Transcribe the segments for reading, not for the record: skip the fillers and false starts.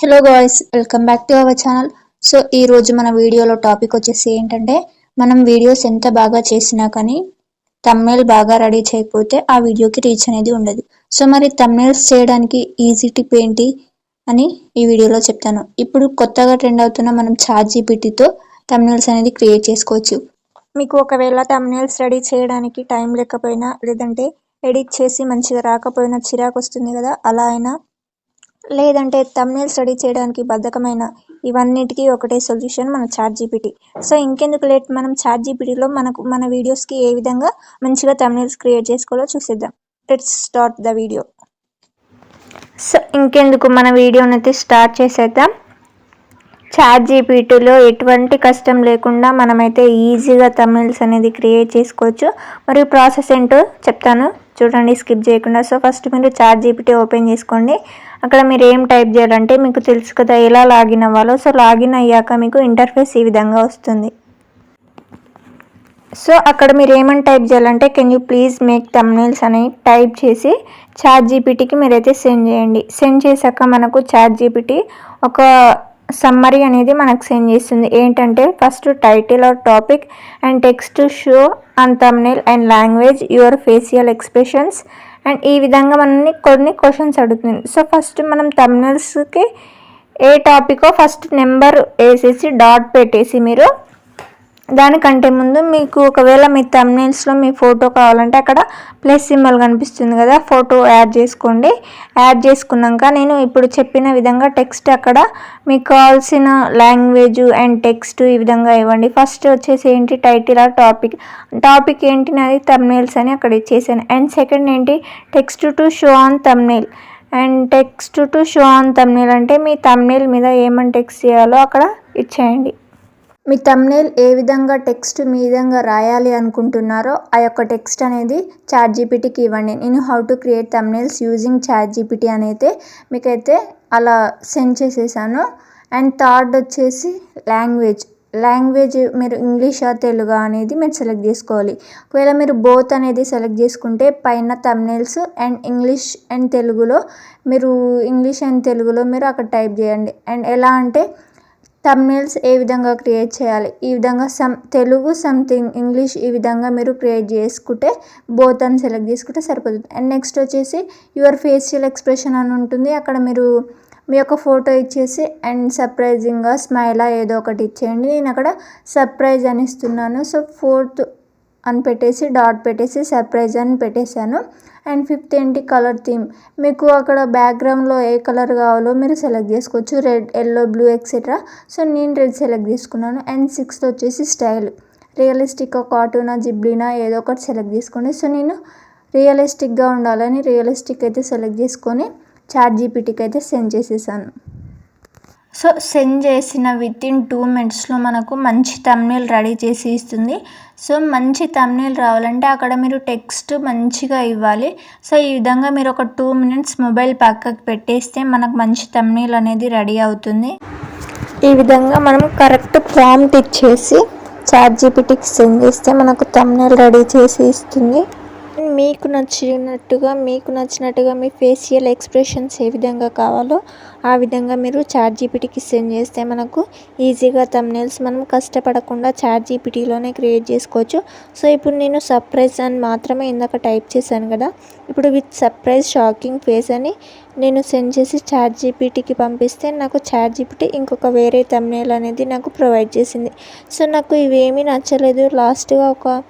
Hello guys, welcome back to our channel. So ఈ రోజు మన వీడియోలో టాపిక్ వచ్చేసి ఏంటంటే, మనం వీడియోస్ ఎంత బాగా చేసినా కానీ థంబ్నెయిల్ బాగా రెడీ చేయకపోతే ఆ వీడియోకి రీచ్ అనేది ఉండదు. సో మరి థంబ్నెయిల్స్ చేయడానికి ఈజీ టిప్ ఏంటి అని ఈ వీడియోలో చెప్తాను. ఇప్పుడు కొత్తగా ట్రెండ్ అవుతున్న మనం ChatGPTతో థంబ్నెయిల్స్ అనేది క్రియేట్ చేసుకోవచ్చు. మీకు ఒకవేళ థంబ్నెయిల్స్ రెడీ చేయడానికి టైం లేకపోయినా, లేదంటే ఎడిట్ చేసి మంచిగా రాకపోయినా చిరాకు వస్తుంది కదా, అలా అయినా లేదంటే థంబ్నెయిల్స్ రెడీ చేయడానికి బద్ధకమైన ఇవన్నిటికీ ఒకటే సొల్యూషన్ మన ChatGPT. సో ఇంకెందుకు లేట్, మనం ChatGPTలో మన వీడియోస్కి ఏ విధంగా మంచిగా థంబ్నెయిల్స్ క్రియేట్ చేసుకోవాలో చూసేద్దాం. Let's start the video. So ఇంకెందుకు మన వీడియోని అయితే స్టార్ట్ చేసేద్దాం. ChatGPTలో ఎటువంటి కష్టం లేకుండా మనమైతే ఈజీగా థంబ్నెయిల్స్ అనేది క్రియేట్ చేసుకోవచ్చు. మరియు ప్రాసెస్ ఏంటో చెప్తాను, చూడండి స్కిప్ చేయకుండా. సో ఫస్ట్ మీరు ChatGPT ఓపెన్ చేసుకోండి. అక్కడ మీరు ఏం టైప్ చేయాలంటే, మీకు తెలుసు కదా ఎలా లాగిన్ అవ్వాలో. సో లాగిన్ అయ్యాక మీకు ఇంటర్ఫేస్ ఈ విధంగా వస్తుంది. సో అక్కడ మీరు ఏమని టైప్ చేయాలంటే, can you please make thumbnails అని టైప్ చేసి ChatGPTకి మీరైతే సెండ్ చేయండి. సెండ్ చేశాక మనకు ChatGPT ఒక సమ్మరీ అనేది మనకు సెండ్ చేస్తుంది. ఏంటంటే, first title our topic and text to show on thumbnail and language your facial expressions and ఈ విధంగా మనల్ని కొన్ని క్వశ్చన్స్ అడుగుతుంది. సో ఫస్ట్ మనం థంబ్నెయిల్స్కి ఏ టాపికో ఫస్ట్ నెంబర్ వేసేసి డాట్ పెట్టేసి, మీరు దానికంటే ముందు మీకు ఒకవేళ మీ థంబ్నెయిల్స్లో మీ ఫోటో కావాలంటే అక్కడ ప్లస్ సింబల్ కనిపిస్తుంది కదా, ఫోటో యాడ్ చేసుకోండి. యాడ్ చేసుకున్నాక నేను ఇప్పుడు చెప్పిన విధంగా టెక్స్ట్ అక్కడ మీకు కావాల్సిన లాంగ్వేజ్ అండ్ టెక్స్ట్ ఈ విధంగా ఇవ్వండి. ఫస్ట్ వచ్చేసి ఏంటి, టైటిల్ ఆర్ టాపిక్ ఏంటి నాది థంబ్నెయిల్స్ అని అక్కడ ఇచ్చేసాను. అండ్ సెకండ్ ఏంటి, text to show on thumbnail. And text to show on thumbnail అంటే మీ థంబ్నెయిల్ మీద ఏమని టెక్స్ట్ చేయాలో అక్కడ ఇచ్చేయండి. మీ థంబ్నెయిల్ ఏ విధంగా టెక్స్ట్ మీ విధంగా రాయాలి అనుకుంటున్నారో ఆ యొక్క టెక్స్ట్ అనేది ChatGPTకి ఇవ్వండి. నేను how to create thumbnails using ChatGPT అని అయితే మీకైతే అలా సెండ్ చేసేసాను. అండ్ థర్డ్ వచ్చేసి లాంగ్వేజ్ మీరు ఇంగ్లీషా తెలుగా అనేది మీరు సెలెక్ట్ చేసుకోవాలి. ఒకవేళ మీరు బోత్ అనేది సెలెక్ట్ చేసుకుంటే పైన థంబ్నెయిల్స్ అండ్ ఇంగ్లీష్ అండ్ తెలుగులో మీరు అక్కడ టైప్ చేయండి. అండ్ ఎలా అంటే థంబ్నెయిల్స్ ఏ విధంగా క్రియేట్ చేయాలి, ఈ విధంగా తెలుగు సంథింగ్ ఇంగ్లీష్ ఈ విధంగా మీరు క్రియేట్ చేసుకుంటే బోత్ అని సెలెక్ట్ చేసుకుంటే సరిపోతుంది. అండ్ నెక్స్ట్ వచ్చేసి యువర్ ఫేషియల్ ఎక్స్ప్రెషన్ అని ఉంటుంది. అక్కడ మీరు మీ యొక్క ఫోటో ఇచ్చేసి అండ్ సర్ప్రైజింగ్గా స్మైలా ఏదో ఒకటి ఇచ్చేయండి. నేను అక్కడ సర్ప్రైజ్ అని ఇస్తున్నాను. సో ఫోర్త్ అని పెట్టేసి డాట్ పెట్టేసి సర్ప్రైజ్ అని పెట్టేశాను. అండ్ ఫిఫ్త్ ఏంటి, కలర్ థీమ్. మీకు అక్కడ బ్యాక్గ్రౌండ్లో ఏ కలర్ కావాలో మీరు సెలెక్ట్ చేసుకోవచ్చు, red, yellow, blue etcetera. So నేను రెడ్ సెలెక్ట్ చేసుకున్నాను. అండ్ సిక్స్త్ వచ్చేసి స్టైల్, రియలిస్టిక్, కార్టూనా, జిబ్లీనా ఏదో ఒకటి సెలెక్ట్ చేసుకోండి. సో నేను రియలిస్టిక్గా ఉండాలని రియలిస్టిక్ అయితే సెలెక్ట్ చేసుకొని ChatGPTకి అయితే సెండ్ చేసేసాను. సో సెండ్ చేసిన వితిన్ 2 minutesలో మనకు మంచి థంబ్నెయిల్ రెడీ చేసి ఇస్తుంది. సో మంచి థంబ్నెయిల్ రావాలంటే అక్కడ మీరు టెక్స్ట్ మంచిగా ఇవ్వాలి. సో ఈ విధంగా మీరు ఒక 2 minutes మొబైల్ పక్కకు పెట్టేస్తే మనకు మంచి థంబ్నెయిల్ అనేది రెడీ అవుతుంది. ఈ విధంగా మనం కరెక్ట్ ప్రాంప్ట్ ఇచ్చేసి ChatGPTకి సెండ్ చేస్తే మనకు థంబ్నెయిల్ రెడీ చేసి ఇస్తుంది. మీకు నచ్చినట్టుగా మీ ఫేషియల్ ఎక్స్ప్రెషన్స్ ఏ విధంగా కావాలో ఆ విధంగా మీరు ChatGPTకి సెండ్ చేస్తే మనకు ఈజీగా థంబ్నెయిల్స్ మనం కష్టపడకుండా ChatGPTలోనే క్రియేట్ చేసుకోవచ్చు. సో ఇప్పుడు నేను సర్ప్రైజ్ అని మాత్రమే ఇందాక టైప్ చేశాను కదా, ఇప్పుడు విత్ సర్ప్రైజ్ షాకింగ్ ఫేస్ అని నేను సెండ్ చేసి ChatGPTకి పంపిస్తే నాకు ChatGPT ఇంకొక వేరే థంబ్నెయిల్ అనేది నాకు ప్రొవైడ్ చేసింది. సో నాకు ఇవేమీ నచ్చలేదు. లాస్ట్గా ఒక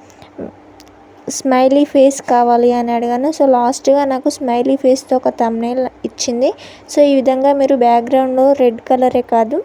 స్మైలీ ఫేస్ కావాలి అని అడిగాను. సో లాస్ట్గా నాకు స్మైలీ ఫేస్తో ఒక థంబ్నెయిల్ ఇచ్చింది. సో ఈ విధంగా మీరు బ్యాక్గ్రౌండ్లో రెడ్ కలరే కాదు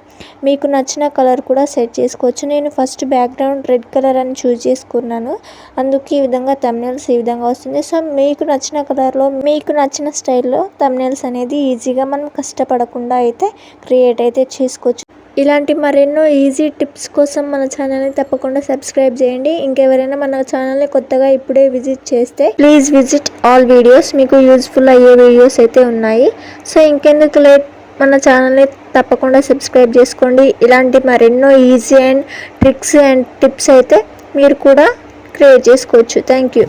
మీకు నచ్చిన కలర్ కూడా సెట్ చేసుకోవచ్చు. నేను ఫస్ట్ బ్యాక్గ్రౌండ్ రెడ్ కలర్ అని చూస్ చేసుకున్నాను, అందుకే ఈ విధంగా థంబ్నెయిల్స్ ఈ విధంగా వస్తుంది. సో మీకు నచ్చిన కలర్లో మీకు నచ్చిన స్టైల్లో థంబ్నెయిల్స్ అనేది ఈజీగా మనం కష్టపడకుండా అయితే క్రియేట్ అయితే చేసుకోవచ్చు. ఇలాంటి మరెన్నో ఈజీ టిప్స్ కోసం మన ఛానల్ని తప్పకుండా సబ్స్క్రైబ్ చేయండి. ఇంకెవరైనా మన ఛానల్ని కొత్తగా ఇప్పుడే విజిట్ చేస్తే ప్లీజ్ విజిట్ ఆల్ వీడియోస్, మీకు యూజ్ఫుల్ అయ్యే వీడియోస్ అయితే ఉన్నాయి. సో ఇంకెందుకు లేట్, మన ఛానల్ని తప్పకుండా సబ్స్క్రైబ్ చేసుకోండి. ఇలాంటి మరెన్నో easy and tricks and tips అయితే మీరు కూడా క్రియేట్ చేసుకోవచ్చు. Thank you.